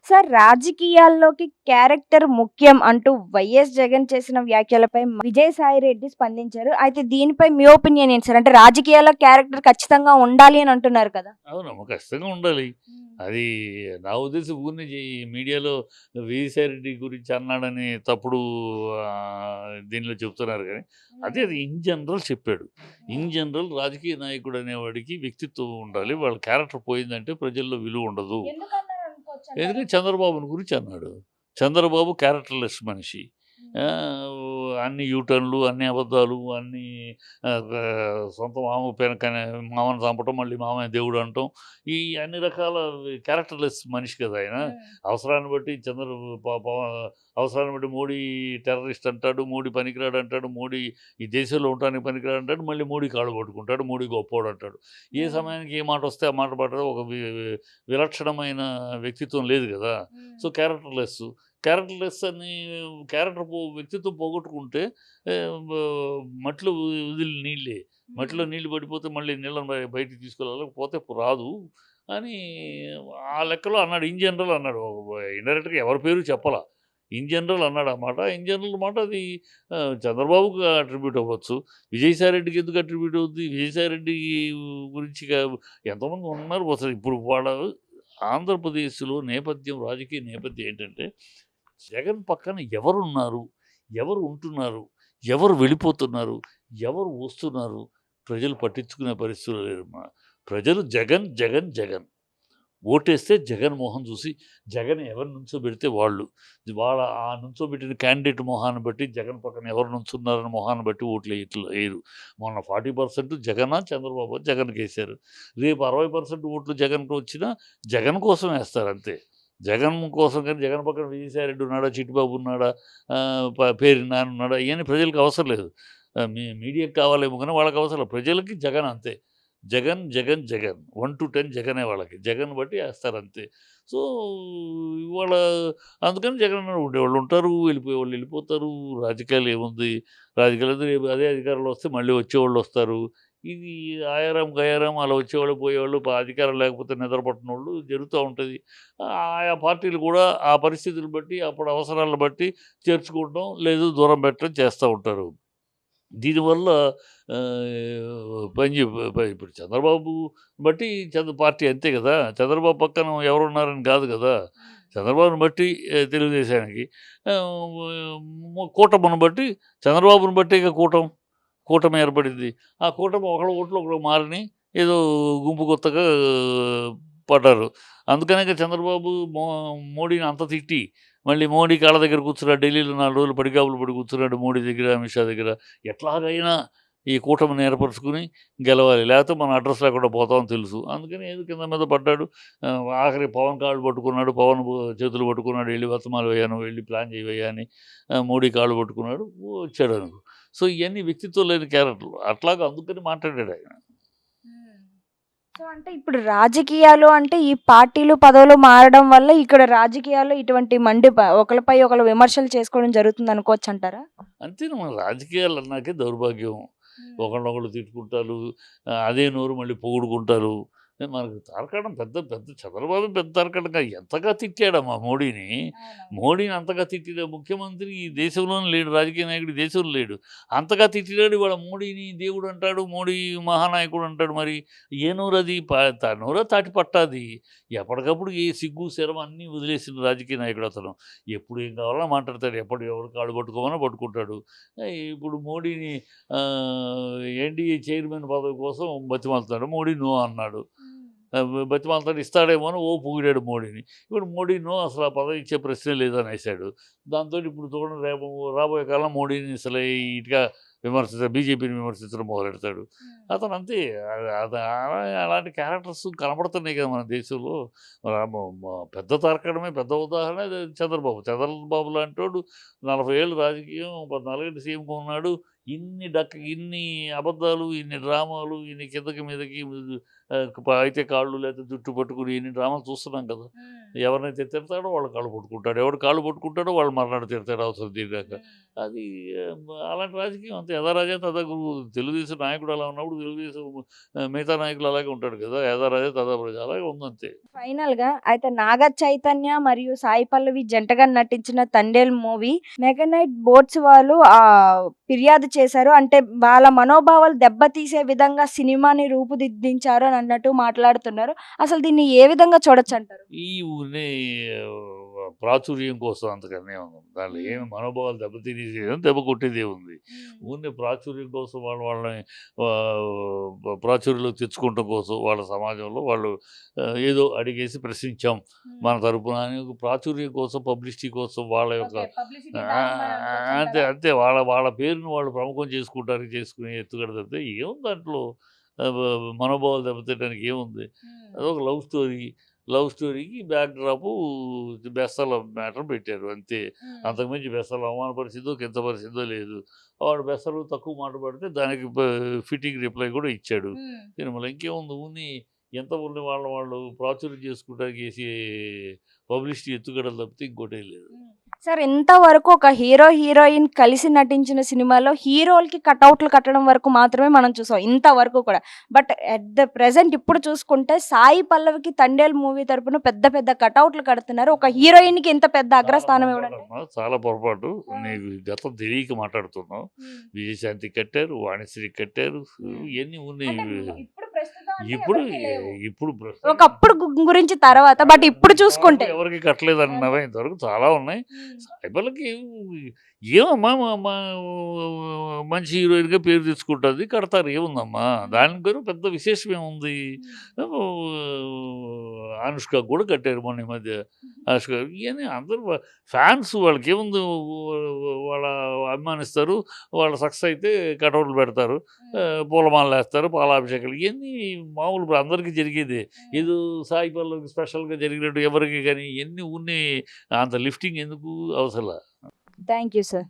Sir రాజకీయాల్లోకి character ముఖ్యం అంటూ వైఎస్ జగన్ చేసిన వ్యాఖ్యలపై విజయసాయి రెడ్డి స్పందించారు. అయితే దీనిపై మీ ఒపీనియన్ ఏంటి సార్? అంటే రాజకీయాల్లో క్యారెక్టర్ ఖచ్చితంగా ఉండాలి అని అంటున్నారు కదా! అవునమ్మా, ఖచ్చితంగా ఉండాలి. అది నా ఉద్దేశం ఊరినే మీడియాలో విజయసాయిరెడ్డి గురించి అన్నాడని తప్పుడు దీనిలో చెప్తున్నారు కానీ, అది ఇన్ జనరల్ చెప్పాడు. ఇన్ జనరల్ రాజకీయ నాయకుడు అనేవాడికి వ్యక్తిత్వం ఉండాలి. వాళ్ళ క్యారెక్టర్ పోయిందంటే ప్రజల్లో విలువ ఉండదు. ఎందుకన్నారు అనుకోవచ్చంటారా? ఎందుకంటే చంద్రబాబుని గురించి అన్నాడు. చంద్రబాబు క్యారెక్టర్‌లెస్ మనిషి. అన్ని యూటర్న్‌లు, అన్ని అబద్ధాలు, అన్నీ సొంత మామ పెనకనే మామని చంపటం, మళ్ళీ మామయ్య దేవుడు అనటం, ఈ అన్ని రకాల క్యారెక్టర్‌లెస్ మనిషి కదా ఆయన. అవసరాన్ని బట్టి అవసరాన్ని బట్టి మోడీ టెర్రరిస్ట్ అంటాడు, మోడీ పనికిరాడు అంటాడు, మోడీ ఈ దేశంలో ఉండటానికి పనికిరాడు అంటాడు, మళ్ళీ మోడీ కాళ్ళు పట్టుకుంటాడు, మోడీ గొప్పోడు అంటాడు. ఏ సమయానికి ఏ మాట వస్తే ఆ మాట పడదు. ఒక విలక్షణమైన వ్యక్తిత్వం లేదు కదా! సో, క్యారెక్టర్‌లెస్ అని వ్యక్తిత్వం పోగొట్టుకుంటే మట్టిలో వదిలిన నీళ్ళే. మట్టిలో నీళ్ళు పడిపోతే మళ్ళీ నీళ్ళని బయటికి తీసుకెళ్ళాలి. పోతే రాదు అని ఆ లెక్కలో అన్నాడు. ఇన్ జనరల్ అన్నాడు. ఇండైరెక్ట్‌గా ఎవరి పేరు చెప్పలా. ఇన్ జనరల్ అన్నాడు ఆ మాట. ఇన్ జనరల్ మాట అది చంద్రబాబుకి అట్రిబ్యూట్ అవ్వచ్చు. విజయసాయిరెడ్డికి ఎందుకు అట్రిబ్యూట్ అవుద్ది? విజయసాయిరెడ్డి గురించి ఎంతోమంది ఉన్నారు. అసలు ఇప్పుడు ఆంధ్రప్రదేశ్‌లో రాజకీయ నేపథ్యం ఏంటంటే, జగన్ పక్కన ఎవరున్నారు? ఎవరు ఉంటున్నారు? ఎవరు వెళ్ళిపోతున్నారు? ఎవరు వస్తున్నారు? ప్రజలు పట్టించుకునే పరిస్థితిలో లేరమ్మా. ప్రజలు జగన్, జగన్, జగన్. ఓటేస్తే జగన్ మొహం చూసి, జగన్ ఎవరు నుంచోబెడితే వాళ్ళు. ఆ నుంచోబెట్టిన క్యాండిడేట్ మొహాన్ని బట్టి, జగన్ పక్కన ఎవరు నుంచున్నారని మొహాన్ని బట్టి ఓట్లు ఎయరు. మొన్న 40% జగనా, చంద్రబాబు జగన్‌కేశారు. రేపు 60% ఓట్లు జగన్‌కి వచ్చినా జగన్ కోసం వేస్తారు అంతే. జగన్ కోసం కానీ జగన్ పక్కన విజయసాయిరెడ్డి ఉన్నాడా, చిట్టిబాబు ఉన్నాడా, పేర్ని నాని ఉన్నాడా, ఇయన్నీ ప్రజలకు అవసరం లేదు. మీడియాకి కావాలేమో కానీ వాళ్ళకి అవసరం లేదు. ప్రజలకి జగన్ అంతే. జగన్, జగన్, జగన్. 1-10 జగనే వాళ్ళకి. జగన్ బట్టి ఏస్తారంతే. సో, ఇవాళ అందుకని జగన్ ఉండేవాళ్ళు ఉంటారు, వెళ్ళిపోయేవాళ్ళు వెళ్ళిపోతారు. రాజకీయాలు ఏముంది? రాజకీయాలు రేపు అదే అధికారంలో వస్తే మళ్ళీ వచ్చేవాళ్ళొస్తారు. ఇది ఆయారాం, గయారాం అలా వచ్చేవాళ్ళు, పోయేవాళ్ళు, అధికారం లేకపోతే నిద్ర పట్టనోళ్ళు జరుగుతూ ఉంటది. ఆయా పార్టీలు కూడా ఆ పరిస్థితులు బట్టి, అప్పుడు అవసరాలను బట్టి చేర్చుకోవడం, లేదు దూరం పెట్టడం చేస్తా ఉంటారు. దీనివల్ల ఇప్పుడు చంద్రబాబు బట్టి పార్టీ అంతే గదా! చంద్రబాబు పక్కన ఎవరున్నారని గాదు గదా! చంద్రబాబుని బట్టి తెలుగుదేశానికి కూటమిని బట్టి చంద్రబాబుని బట్టేగా కూటమి ఏర్పడింది. ఆ కూటమి ఒకళ్ళ ఓట్లు ఒకళ్ళకి మారని ఏదో గుంపు కొత్తగా పడ్డారు. అందుకనే చంద్రబాబు మోడీని అంత తిట్టి, మళ్ళీ మోడీ కాళ్ళ దగ్గర కూర్చున్నాడు. ఢిల్లీలో 4 రోజులు పడిగాపులు పడి కూర్చున్నాడు మోడీ దగ్గర, అమిత్ షా దగ్గర. ఎట్లాగైనా ఈ కూటమిని ఏర్పరుచుకుని గెలవాలి. లేకపోతే మనం అడ్రస్ లేకుండా పోతామని తెలుసు. అందుకని ఏదో కింద మీద పడ్డాడు. ఆఖరికి పవన్ కాళ్ళు పట్టుకున్నాడు. పవన్ చేతులు పట్టుకున్నాడు. "ఎళ్లి వర్తమాలు వయ్యా, నువ్వు వెళ్లి ప్లాన్ చేయవయ్యా" అని మోడీ కాళ్ళు పట్టుకున్నాడు. వచ్చాడనుకో. సో, ఇయన్నీ వ్యక్తిత్వం లేని క్యారెక్టర్లు. అట్లాగా అందుకని మాట్లాడాడాయన. సో, అంటే ఇప్పుడు రాజకీయాలు అంటే ఈ పార్టీలు, పదవులు మారడం వల్ల ఇక్కడ రాజకీయాల్లో ఇటువంటి ఒకళ్ళపై ఒకళ్ళు విమర్శలు చేసుకోవడం జరుగుతుందనుకోవచ్చంటారా? అంతేనమ్మా, రాజకీయాలన్నాకే దౌర్భాగ్యం. ఒకళ్ళనొకళ్ళు తిట్టుకుంటారు. అదే నోరు మళ్ళీ పొగుడుకుంటారు. మనకు తారకాణం పెద్ద పెద్ద చంద్రబాబు పెద్ద తారకాణంగా ఎంతగా తిట్టాడమ్మా మోడీని. మోడీని అంతగా తిట్టిన ముఖ్యమంత్రి ఈ దేశంలోనే లేడు. రాజకీయ నాయకుడు ఈ దేశంలో లేడు. అంతగా తిట్టినాడు. ఇవాళ మోడీని దేవుడు అంటాడు. మోడీ మహానాయకుడు అంటాడు. మరి ఏ నోరది? నోర తాటి పట్టాది. ఎప్పటికప్పుడు ఏ సిగ్గు, శరం అన్నీ వదిలేసిన రాజకీయ నాయకుడు అతను. ఎప్పుడు ఏం కావాలన్నా మాట్లాడతాడు. ఎవరు కాళ్ళు పట్టుకోమన్నా పట్టుకుంటాడు. ఇప్పుడు మోడీని ఎన్డీఏ చైర్మన్ పదవి కోసం బతిమాలుతున్నాడు. మోడీ నో అన్నాడు. బతిమాలతాడు, ఇస్తాడేమో అని పొగిడాడు మోడీని. ఇప్పుడు మోడీ నో, అసలు ఆ పదవి ఇచ్చే ప్రశ్నే లేదనేసాడు. దాంతో ఇప్పుడు చూడండి, రాబోయే కాలం మోడీని అసలు ఇటుగా బీజేపీని విమర్శించడం మొదలెడతాడు. అతను అంతే. అలాంటి క్యారెక్టర్స్ కనపడుతున్నాయి కదా మన దేశంలో. పెద్ద తారకడమే పెద్ద ఉదాహరణ చంద్రబాబు. చంద్రబాబు లాంటోడు 40 ఏళ్ళు రాజకీయం, 14 ఏళ్ళు సీఎంగా ఉన్నాడు. ఇన్ని అబద్ధాలు, ఇన్ని డ్రామాలు, ఇన్ని కిందకి మీదకి అయితే కాళ్ళు లేకపోతే జుట్టు పట్టుకుని ఇన్ని డ్రామాలు చూస్తున్నాం కదా. ఎవరినైతే తిడతాడో వాళ్ళ కాళ్ళు పట్టుకుంటాడు. ఎవడు కాళ్ళు పట్టుకుంటాడో వాళ్ళు మర్నాడు తిడతాడు అవసరం తీరాక. అది అలాంటి రాజకీయం అంతే. యథా రాజా తథా గురువు. తెలుగుదేశం నాయకుడు అలా ఉన్నప్పుడు తెలుగుదేశం మిగతా నాయకులు అలాగే ఉంటాడు కదా! యథా రాజా తథా ప్రజ అలాగే ఉందంతే. ఫైనల్ గా అయితే నాగ చైతన్య మరియు సాయి పల్లవి జంటగా నటించిన తండేల్ మూవీ మెగనైట్ బోట్స్ వాళ్ళు ఫిర్యాదు చేశారు. అంటే వాళ్ళ మనోభావాలు దెబ్బతీసే విధంగా సినిమాని రూపుదిద్దించారు అని అన్నట్టు మాట్లాడుతున్నారు. అసలు దీన్ని ఏ విధంగా చూడొచ్చు అంటారు? ఈ ఊరినే ప్రాచుర్యం కోసం అంతకన్నా ఏముంది. దాంట్లో ఏమి మనోభావాలు దెబ్బతినేది దెబ్బ కొట్టేదే ఉంది. ఊరినే ప్రాచుర్యం కోసం వాళ్ళని ప్రాచుర్యంలోకి తెచ్చుకోవటం కోసం వాళ్ళ సమాజంలో వాళ్ళు ఏదో అడిగేసి ప్రశ్నించాం మన తరపున అని ప్రాచుర్యం కోసం, పబ్లిసిటీ కోసం వాళ్ళ యొక్క అంతే అంతే వాళ్ళ పేరును వాళ్ళు ప్రముఖం చేసుకుంటానికి చేసుకునే ఎత్తుగడ తప్పితే ఏముంది దాంట్లో మనోభావాలు దెబ్బతినడానికి ఏముంది? అదొక లవ్ స్టోరీకి బ్యాక్ డ్రాపు బెస్తల మ్యాటర్ పెట్టారు అంతే. అంతకుమించి బెస్తలు అవమానపరిచిందో కించపరిచిందో లేదు. వాడు బెస్తలు తక్కువ మాట పడితే దానికి ఫిట్టింగ్ రిప్లై కూడా ఇచ్చాడు సినిమాలో. ఇంకేముంది ఊని ఎంత ఉంది వాళ్ళు ప్రాచుర్యం చేసుకోవడానికి వేసే పబ్లిసిటీ ఎత్తుగడలు తప్పితే ఇంకోటే లేదు. సార్ ఇంతవరకు ఒక హీరో హీరోయిన్ కలిసి నటించిన సినిమాలో హీరోలకి కటౌట్లు కట్టడం వరకు మాత్రమే మనం చూసాం ఇంతవరకు కూడా. బట్ ఎట్ ద ప్రెసెంట్ ఇప్పుడు చూసుకుంటే సాయి పల్లవికి తండేల్ మూవీ తరపున పెద్ద పెద్ద కటౌట్లు కడుతున్నారు. ఒక హీరోయిన్ కి ఇంత పెద్ద అగ్రస్థానం ఇవ్వడం చాలా పొరపాటు. నీకు గతం తెలియక మాట్లాడుతున్నావు. విజయశాంతి కట్టారు, వాణిశ్రీ కట్టారు, ఇవన్నీ ఉన్నాయి. ఇప్పుడు ఒకప్పుడు గురించి తర్వాత బట్ ఇప్పుడు చూసుకుంటే ఎవరికి కట్టలేదు అన్నవే ఇంతవరకు చాలా ఉన్నాయి. సాయిబల్లకి ఏమమ్మా మంచి హీరోయిన్గా పేరు తెచ్చుకుంటుంది, కడతారు, ఏముందమ్మా దానికి పెద్ద విశేషం ఏముంది. అనుష్క కూడా కట్టారు మొన్న ఈ మధ్య. అనుష్క ఇవన్నీ అందరూ ఫ్యాన్స్ వాళ్ళకి ఏముంది, వాళ్ళ అభిమానిస్తారు, వాళ్ళ సక్సెస్ అయితే కటౌట్లు పెడతారు, పూలమాలలు వేస్తారు, పాలాభిషేకాలు, ఇవన్నీ మామూలు ఇప్పుడు అందరికీ జరిగేది. ఏదో సాయి పల్లవికి స్పెషల్గా జరిగినట్టు ఎవరికి కానీ ఇవన్నీ ఉన్నాయి. అంత లిఫ్టింగ్ ఎందుకు అవసరం? Thank you sir.